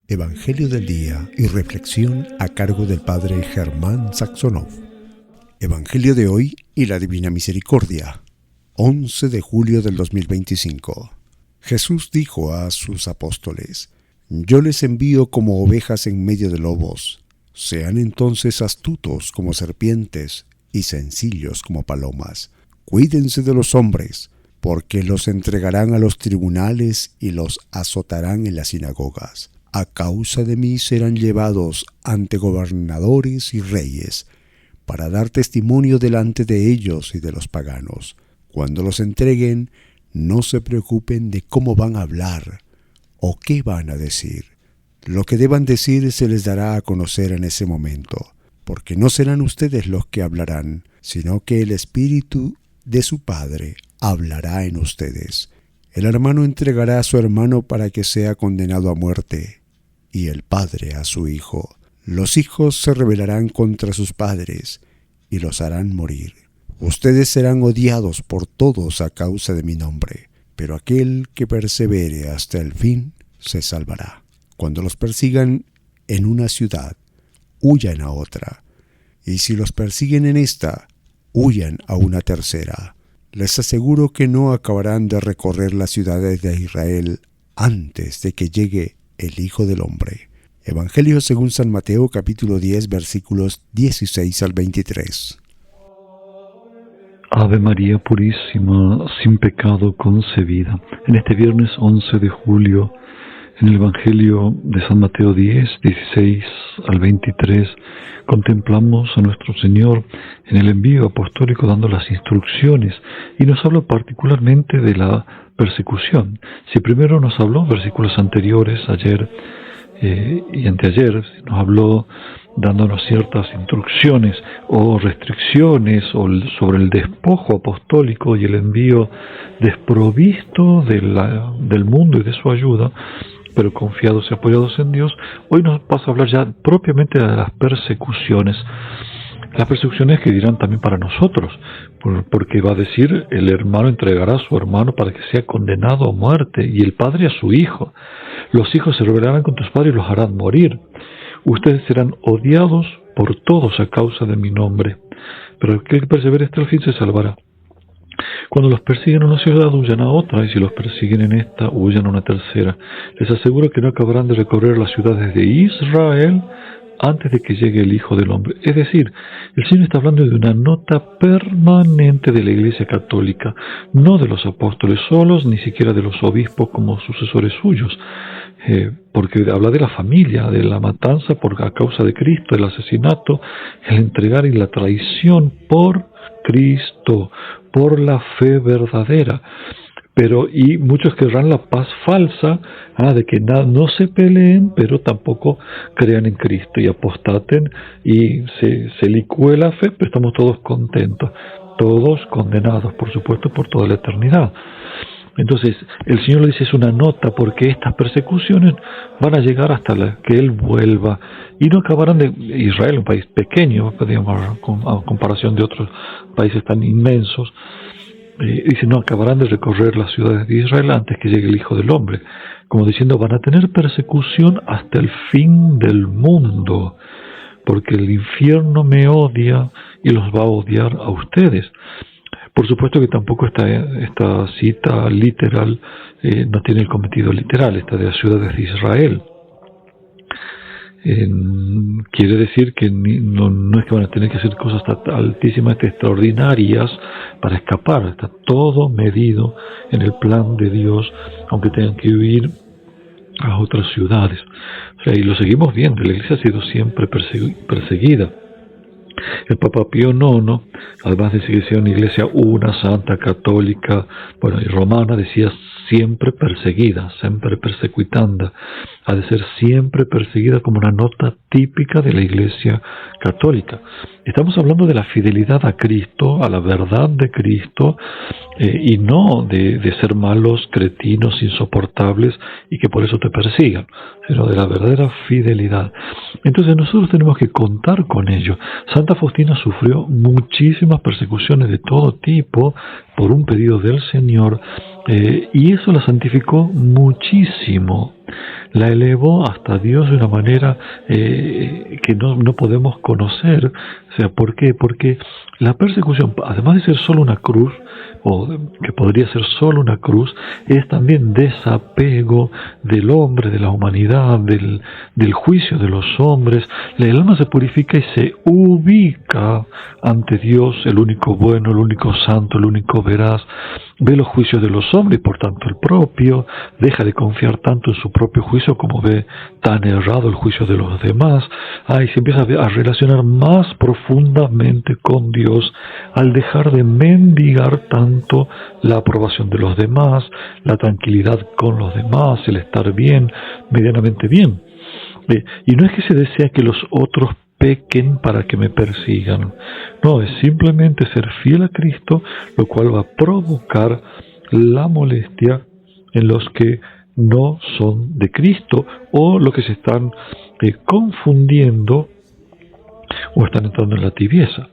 Evangelio del día y reflexión a cargo del Padre Germán Saxonov. Evangelio de hoy y la Divina Misericordia, 11 de julio del 2025. Jesús dijo a sus apóstoles: Yo les envío como ovejas en medio de lobos. Sean entonces astutos como serpientes y sencillos como palomas. Cuídense de los hombres, porque los entregarán a los tribunales y los azotarán en las sinagogas. A causa de mí serán llevados ante gobernadores y reyes, para dar testimonio delante de ellos y de los paganos. Cuando los entreguen, no se preocupen de cómo van a hablar o qué van a decir. Lo que deban decir se les dará a conocer en ese momento, porque no serán ustedes los que hablarán, sino que el Espíritu de su Padre hablará en ustedes. El hermano entregará a su hermano para que sea condenado a muerte, y el padre a su hijo. Los hijos se rebelarán contra sus padres y los harán morir. Ustedes serán odiados por todos a causa de mi nombre, pero aquel que persevere hasta el fin se salvará. Cuando los persigan en una ciudad, huyan a otra, y si los persiguen en esta, huyan a una tercera. Les aseguro que no acabarán de recorrer las ciudades de Israel antes de que llegue el Hijo del Hombre. Evangelio según San Mateo, capítulo 10, versículos 16 al 23. Ave María Purísima, sin pecado concebida. En este viernes 11 de julio, en el Evangelio de San Mateo 10, 16 al 23, contemplamos a nuestro Señor en el envío apostólico dando las instrucciones y nos habla particularmente de la persecución. Si primero nos habló, versículos anteriores, ayer y anteayer, nos habló dándonos ciertas instrucciones o restricciones sobre el despojo apostólico y el envío desprovisto del mundo y de su ayuda, pero confiados y apoyados en Dios. Hoy nos pasa a hablar ya propiamente de las persecuciones. Las persecuciones que dirán también para nosotros, porque va a decir, el hermano entregará a su hermano para que sea condenado a muerte, y el padre a su hijo. Los hijos se rebelarán contra sus padres y los harán morir. Ustedes serán odiados por todos a causa de mi nombre, pero aquel que persevere hasta el fin se salvará. Cuando los persiguen en una ciudad, huyan a otra, y si los persiguen en esta, huyan a una tercera. Les aseguro que no acabarán de recorrer las ciudades de Israel antes de que llegue el Hijo del Hombre. Es decir, el Señor está hablando de una nota permanente de la Iglesia Católica, no de los apóstoles solos, ni siquiera de los obispos como sucesores suyos, porque habla de la familia, de la matanza a causa de Cristo, el asesinato, el entregar y la traición por Cristo, por la fe verdadera. Y muchos querrán la paz falsa, de que no se peleen, pero tampoco crean en Cristo y apostaten y se licúe la fe, pero estamos todos contentos, todos condenados, por supuesto, por toda la eternidad. Entonces, el Señor le dice, es una nota, porque estas persecuciones van a llegar hasta que Él vuelva, y no acabarán de Israel, un país pequeño, digamos, a comparación de otros países tan inmensos. Dice, no acabarán de recorrer las ciudades de Israel antes que llegue el Hijo del Hombre, como diciendo, van a tener persecución hasta el fin del mundo, porque el infierno me odia y los va a odiar a ustedes. Por supuesto que tampoco esta cita literal no tiene el cometido literal, esta de las ciudades de Israel. Quiere decir que no es que van a tener que hacer cosas altísimamente extraordinarias para escapar. Está todo medido en el plan de Dios, aunque tengan que huir a otras ciudades. Y lo seguimos viendo, la Iglesia ha sido siempre perseguida. El Papa Pío IX, además de que sea una iglesia una, santa, católica, y romana, decía siempre perseguida, sempre persequitanda, ha de ser siempre perseguida como una nota típica de la Iglesia Católica. Estamos hablando de la fidelidad a Cristo, a la verdad de Cristo, y no de ser malos, cretinos, insoportables, y que por eso te persigan, sino de la verdadera fidelidad. Entonces nosotros tenemos que contar con ello. Santa Faustina sufrió muchísimas persecuciones de todo tipo por un pedido del Señor, Y eso la santificó muchísimo, la elevó hasta Dios de una manera que no podemos conocer. O sea, ¿por qué? Porque la persecución, además de ser solo una cruz, o que podría ser solo una cruz, es también desapego del hombre, de la humanidad, del juicio de los hombres. El alma se purifica y se ubica ante Dios, el único bueno, el único santo, el único veraz. Ve los juicios de los hombres y por tanto el propio, deja de confiar tanto en su propio juicio como ve tan errado el juicio de los demás. Se empieza a relacionar más profundamente con Dios al dejar de mendigar tanto la aprobación de los demás, la tranquilidad con los demás, el estar bien, medianamente bien. Y no es que se desea que los otros pequen para que me persigan. No, es simplemente ser fiel a Cristo, lo cual va a provocar la molestia en los que no son de Cristo o los que se están confundiendo o están entrando en la tibieza.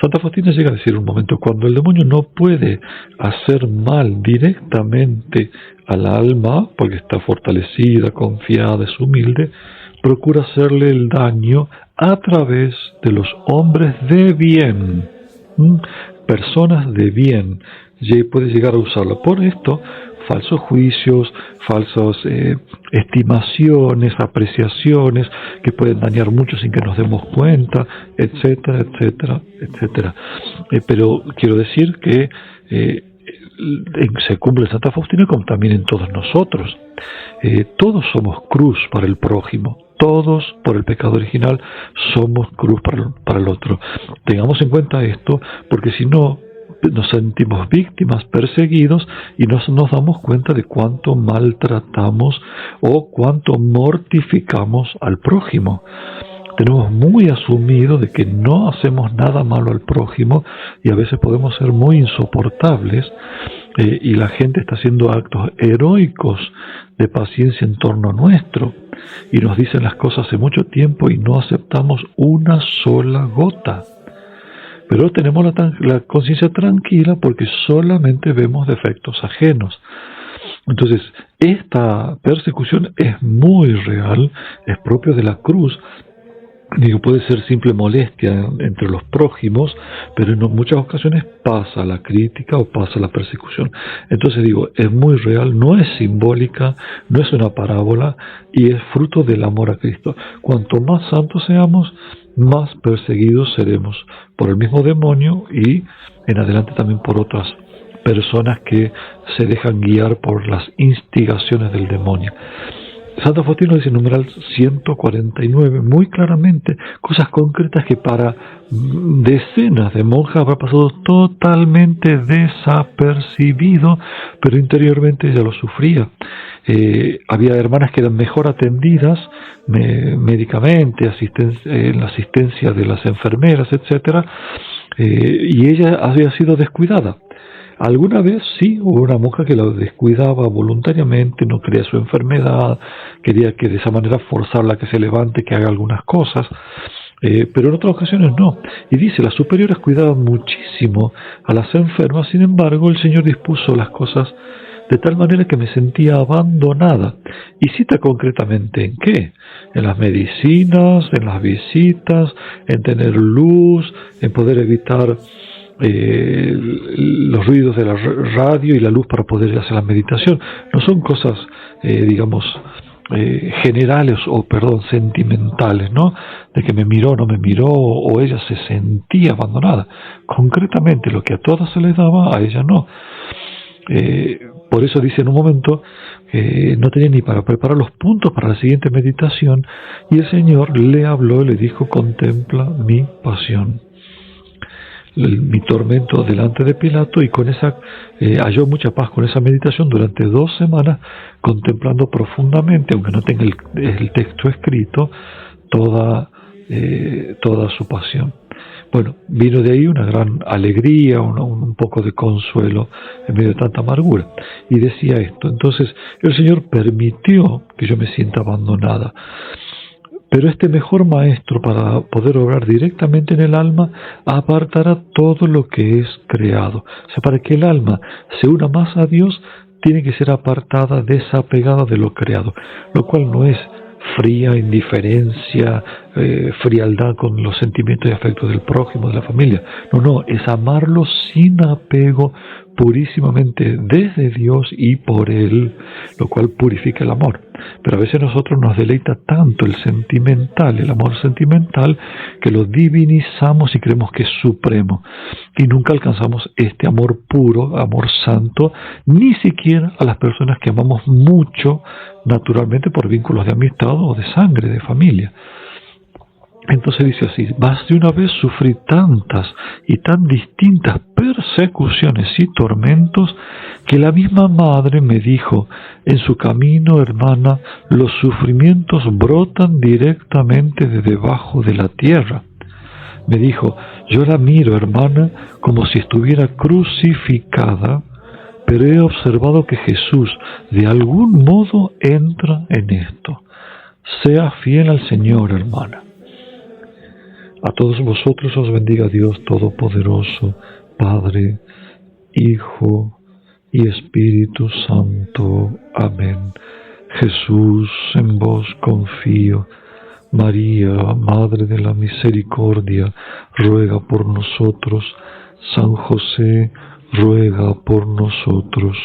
Santa Faustina llega a decir un momento: cuando el demonio no puede hacer mal directamente al alma, porque está fortalecida, confiada, es humilde, procura hacerle el daño a través de los hombres de bien, personas de bien. Puede llegar a usarlo. Por esto, falsos juicios, falsas estimaciones, apreciaciones que pueden dañar mucho sin que nos demos cuenta, etcétera, etcétera, etcétera. Pero quiero decir que se cumple en Santa Faustina como también en todos nosotros. Todos somos cruz para el prójimo. Todos, por el pecado original, somos cruz para el otro. Tengamos en cuenta esto, porque si no, nos sentimos víctimas, perseguidos, y no nos damos cuenta de cuánto maltratamos o cuánto mortificamos al prójimo. Tenemos muy asumido de que no hacemos nada malo al prójimo y a veces podemos ser muy insoportables y la gente está haciendo actos heroicos de paciencia en torno a nuestro y nos dicen las cosas hace mucho tiempo y no aceptamos una sola gota. Pero tenemos la conciencia tranquila porque solamente vemos defectos ajenos. Entonces, esta persecución es muy real, es propio de la cruz. Digo, puede ser simple molestia entre los prójimos, pero en muchas ocasiones pasa la crítica o pasa la persecución. Entonces digo, es muy real, no es simbólica, no es una parábola y es fruto del amor a Cristo. Cuanto más santos seamos, más perseguidos seremos por el mismo demonio y en adelante también por otras personas que se dejan guiar por las instigaciones del demonio. Santa Faustina dice en numeral 149 muy claramente cosas concretas que para decenas de monjas habrá pasado totalmente desapercibido, pero interiormente ella lo sufría. Había hermanas que eran mejor atendidas médicamente, en la asistencia de las enfermeras, etcétera, y ella había sido descuidada. Alguna vez sí, hubo una monja que la descuidaba voluntariamente, no quería su enfermedad, quería que de esa manera forzarla a que se levante, que haga algunas cosas, pero en otras ocasiones no. Y dice, las superiores cuidaban muchísimo a las enfermas, sin embargo el Señor dispuso las cosas de tal manera que me sentía abandonada. Y cita concretamente en qué: en las medicinas, en las visitas, en tener luz, en poder evitar los ruidos de la radio y la luz para poder hacer la meditación. No son cosas, generales sentimentales, ¿no? De que me miró, no me miró, o ella se sentía abandonada. Concretamente, lo que a todas se les daba, a ella no. Por eso dice en un momento no tenía ni para preparar los puntos para la siguiente meditación y el Señor le habló y le dijo: contempla mi pasión, mi tormento delante de Pilato, y con esa halló mucha paz con esa meditación durante 2 semanas, contemplando profundamente, aunque no tenga el texto escrito, toda su pasión. Bueno, vino de ahí una gran alegría, un poco de consuelo en medio de tanta amargura. Y decía esto: entonces el Señor permitió que yo me sienta abandonada. Pero este mejor maestro, para poder obrar directamente en el alma, apartará todo lo que es creado. O sea, para que el alma se una más a Dios, tiene que ser apartada, desapegada de lo creado, lo cual no es fría indiferencia, frialdad con los sentimientos y afectos del prójimo, de la familia. No, es amarlo sin apego, purísimamente desde Dios y por Él, lo cual purifica el amor. Pero a veces nosotros nos deleita tanto el amor sentimental, que lo divinizamos y creemos que es supremo. Y nunca alcanzamos este amor puro, amor santo, ni siquiera a las personas que amamos mucho, naturalmente por vínculos de amistad o de sangre, de familia. Entonces dice así: más de una vez sufrí tantas y tan distintas persecuciones y tormentos, que la misma madre me dijo: en su camino, hermana, los sufrimientos brotan directamente de debajo de la tierra. Me dijo: yo la miro, hermana, como si estuviera crucificada, pero he observado que Jesús de algún modo entra en esto. Sea fiel al Señor, hermana. A todos vosotros os bendiga Dios Todopoderoso, Padre, Hijo y Espíritu Santo. Amén. Jesús, en vos confío. María, Madre de la Misericordia, ruega por nosotros. San José, ruega por nosotros.